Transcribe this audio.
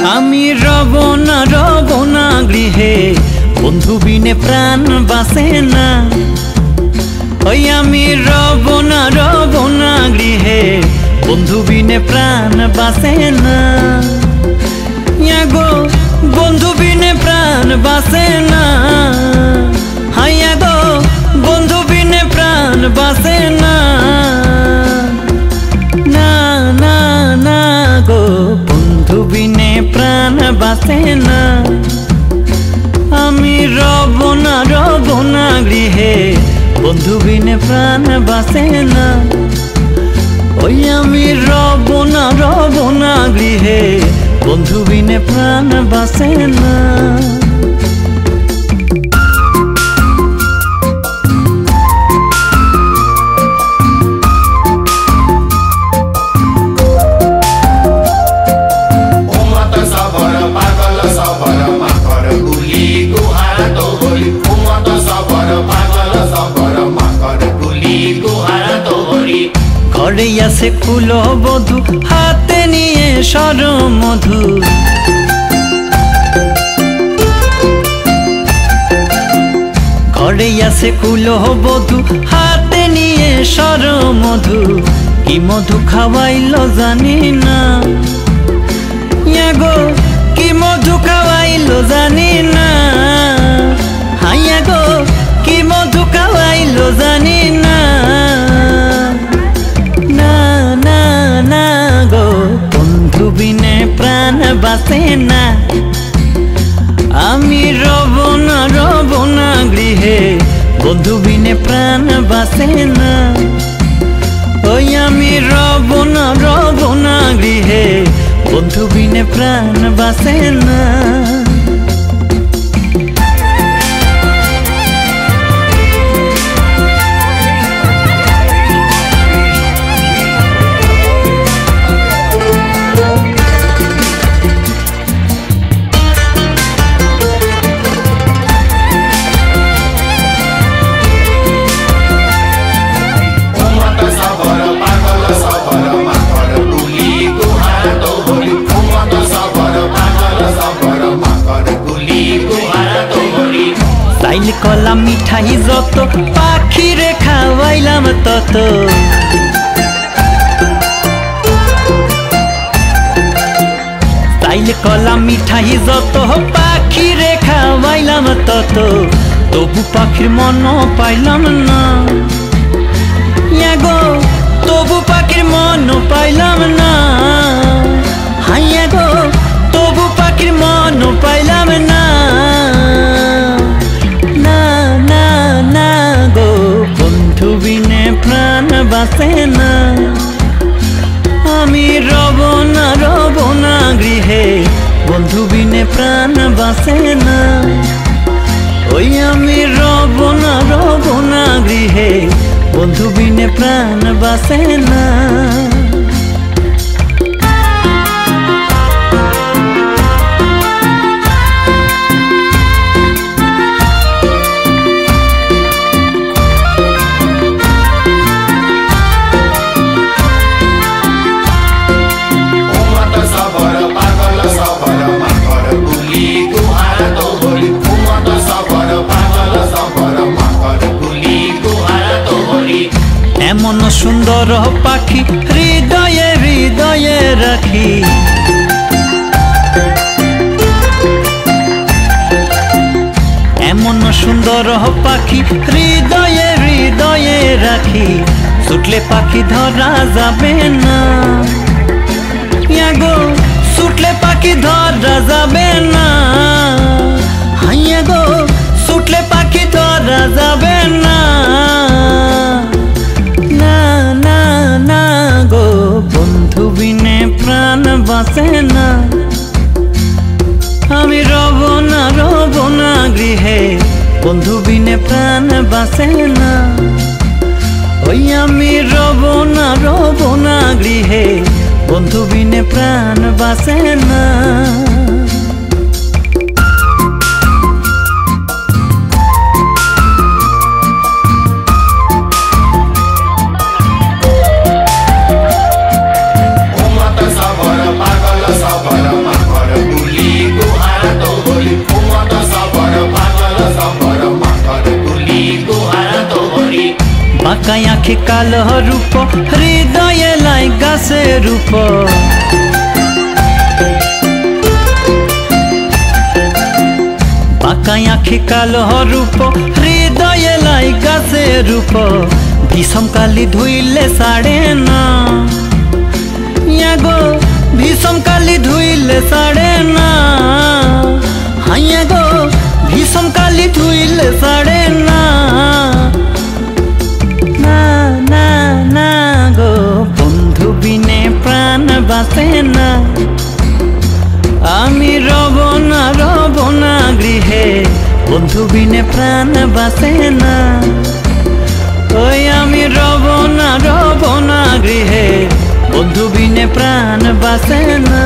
আমি রব না গৃহে বন্ধু বিনে প্রাণ বাসে না। ওই আমি রব না গৃহে বন্ধু বিনে প্রাণ বাসে না। গো বন্ধু বিনে প্রাণ বাসে না। হাইয়া গো বন্ধু বিনে প্রাণ বাসে না। না না না গো বন্ধু বিনে প্রাণ বাসে না। আমি রব না গৃহে বন্ধু বিনে প্রাণ বাসে না। ওই আমি রব না গৃহে বন্ধু বিনে প্রাণ বাসে না। ঘরে আছে কুলো বধূ হাতে নিয়ে সর মধু। ঘরে আছে কুলো বধূ হাতে নিয়ে সর মধু। কি মধু খাওয়াইলো জানি না। গো কি মধু খাওয়াইলো জানি না। হাইয়া গো কি মধু খাওয়াইলো জানি না। না না না গো বন্ধু বিনে প্রাণ বাসে না। আমি রব না গৃহে বন্ধু বিনে প্রাণ বাসে না। ওই আমি রব না গৃহে বন্ধু বিনে প্রাণ বাসে না। চাইল কলা মিঠাই যত পাখিরে খাওয়াইলাম তত। চাইল কলা মিঠাই যত পাখিরে খাওয়াইলাম তত। তবু পাখির মন পাইলাম না। গো তবু পাখির মন পাইলাম না। হাইয়া গো তবু পাখির মন পাইলাম না। না না না গো বন্ধু বিনে প্রাণ বাসে না। আমি রব না গৃহে বন্ধু বিনে প্রাণ বাসে না। ওই আমি রব না গৃহে বন্ধু বিনে প্রাণ বাসে না। এমন সুন্দর পাখি হৃদয়ে হৃদয়ে রাখি। এমন সুন্দর পাখি হৃদয়ে হৃদয়ে রাখি। ছুটলে পাখি ধরা যাবে না। গো ছুটলে পাখি ধরা যাবে না। হাইয়া গো ছুটলে পাখি ধরা যাবে না। না না না গো বন্ধু বিনে প্রাণ বাসে না। আমি রব না গৃহে বন্ধু বিনে প্রাণ বাসে না। ওই আমি রব না গৃহে বন্ধু বিনে প্রাণ বাসে না। Uma tá sabora, paga la sabora, macora. বাঁকাই আঁখি কালো রূপ হৃদয়ে লাই গাছে রূপ বাঁকাই আঁখি কালো রূপ হৃদয়ে লাই গাছে রূপ বিষম কালি ধুইলে সাড়ে না গো বিষম কালি ধুইলে সাড়ে না হাইয়া গো বিষম কালি ধুইলে সাড়ে না না না না গো বন্ধু বিনে প্রাণ বাঁচে না আমি রব না গৃহে বন্ধু বিনে প্রাণ বাঁচে না ওই আমি রব না গৃহে বন্ধু বিনে প্রাণ বাঁচে না।